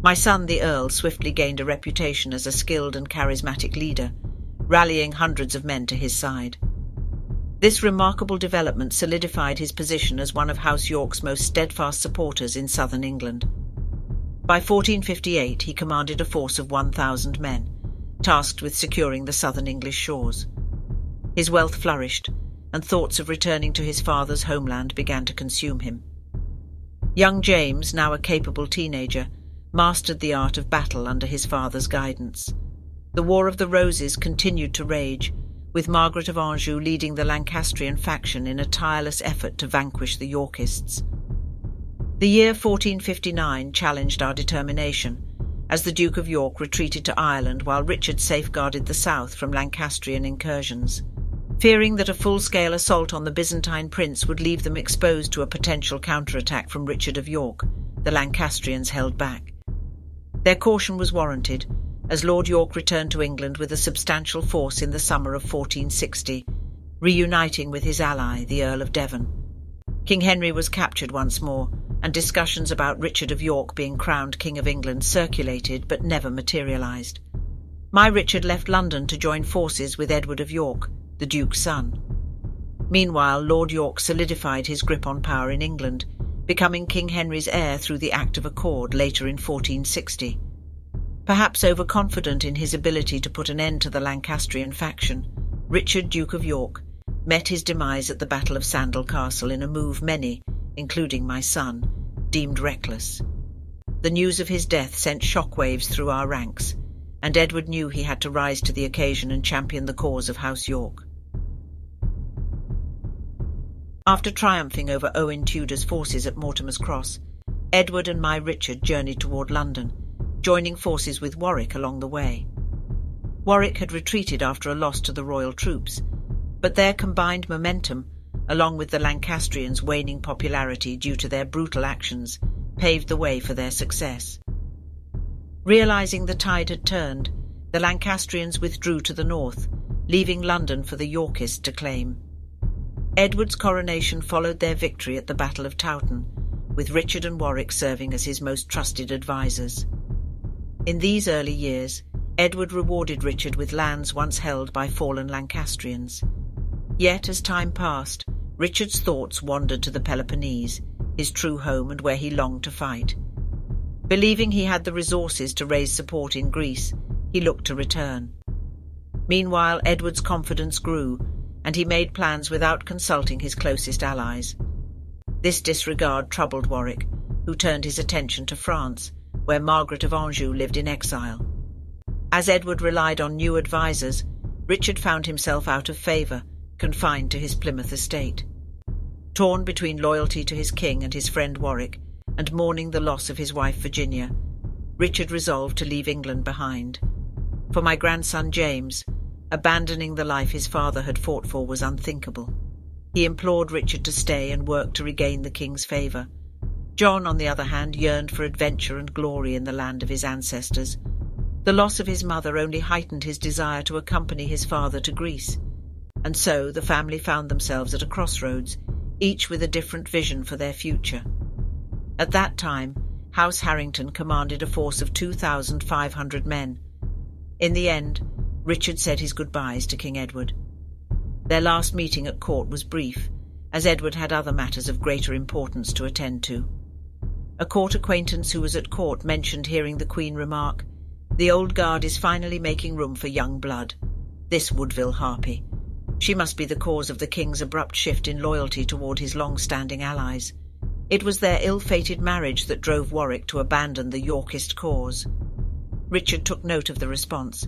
My son, the Earl, swiftly gained a reputation as a skilled and charismatic leader, rallying hundreds of men to his side. This remarkable development solidified his position as one of House York's most steadfast supporters in southern England. By 1458, he commanded a force of 1,000 men, tasked with securing the southern English shores. His wealth flourished, and thoughts of returning to his father's homeland began to consume him. Young James, now a capable teenager, mastered the art of battle under his father's guidance. The War of the Roses continued to rage, with Margaret of Anjou leading the Lancastrian faction in a tireless effort to vanquish the Yorkists. The year 1459 challenged our determination, as the Duke of York retreated to Ireland while Richard safeguarded the south from Lancastrian incursions. Fearing that a full-scale assault on the Byzantine prince would leave them exposed to a potential counterattack from Richard of York, the Lancastrians held back. Their caution was warranted, as Lord York returned to England with a substantial force in the summer of 1460, reuniting with his ally, the Earl of Devon. King Henry was captured once more, and discussions about Richard of York being crowned King of England circulated but never materialised. My Richard left London to join forces with Edward of York, the Duke's son. Meanwhile, Lord York solidified his grip on power in England, becoming King Henry's heir through the Act of Accord later in 1460. Perhaps overconfident in his ability to put an end to the Lancastrian faction, Richard, Duke of York, met his demise at the Battle of Sandal Castle in a move many, including my son, deemed reckless. The news of his death sent shockwaves through our ranks, and Edward knew he had to rise to the occasion and champion the cause of House York. After triumphing over Owen Tudor's forces at Mortimer's Cross, Edward and my Richard journeyed toward London, joining forces with Warwick along the way. Warwick had retreated after a loss to the royal troops, but their combined momentum, along with the Lancastrians' waning popularity due to their brutal actions, paved the way for their success. Realising the tide had turned, the Lancastrians withdrew to the north, leaving London for the Yorkists to claim. Edward's coronation followed their victory at the Battle of Towton, with Richard and Warwick serving as his most trusted advisers. In these early years, Edward rewarded Richard with lands once held by fallen Lancastrians. Yet, as time passed, Richard's thoughts wandered to the Peloponnese, his true home and where he longed to fight. Believing he had the resources to raise support in Greece, he looked to return. Meanwhile, Edward's confidence grew, and he made plans without consulting his closest allies. This disregard troubled Warwick, who turned his attention to France, where Margaret of Anjou lived in exile. As Edward relied on new advisers, Richard found himself out of favour, confined to his Plymouth estate. Torn between loyalty to his king and his friend Warwick, and mourning the loss of his wife Virginia, Richard resolved to leave England behind. For my grandson James, abandoning the life his father had fought for was unthinkable. He implored Richard to stay and work to regain the king's favour. John, on the other hand, yearned for adventure and glory in the land of his ancestors. The loss of his mother only heightened his desire to accompany his father to Greece. And so the family found themselves at a crossroads, each with a different vision for their future. At that time, House Harrington commanded a force of 2,500 men. In the end, Richard said his goodbyes to King Edward. Their last meeting at court was brief, as Edward had other matters of greater importance to attend to. A court acquaintance who was at court mentioned hearing the Queen remark, "The old guard is finally making room for young blood. This Woodville harpy. She must be the cause of the king's abrupt shift in loyalty toward his long-standing allies. It was their ill-fated marriage that drove Warwick to abandon the Yorkist cause." Richard took note of the response,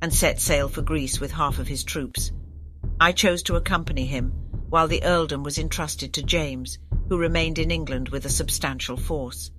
and set sail for Greece with half of his troops. I chose to accompany him, while the earldom was entrusted to James, who remained in England with a substantial force.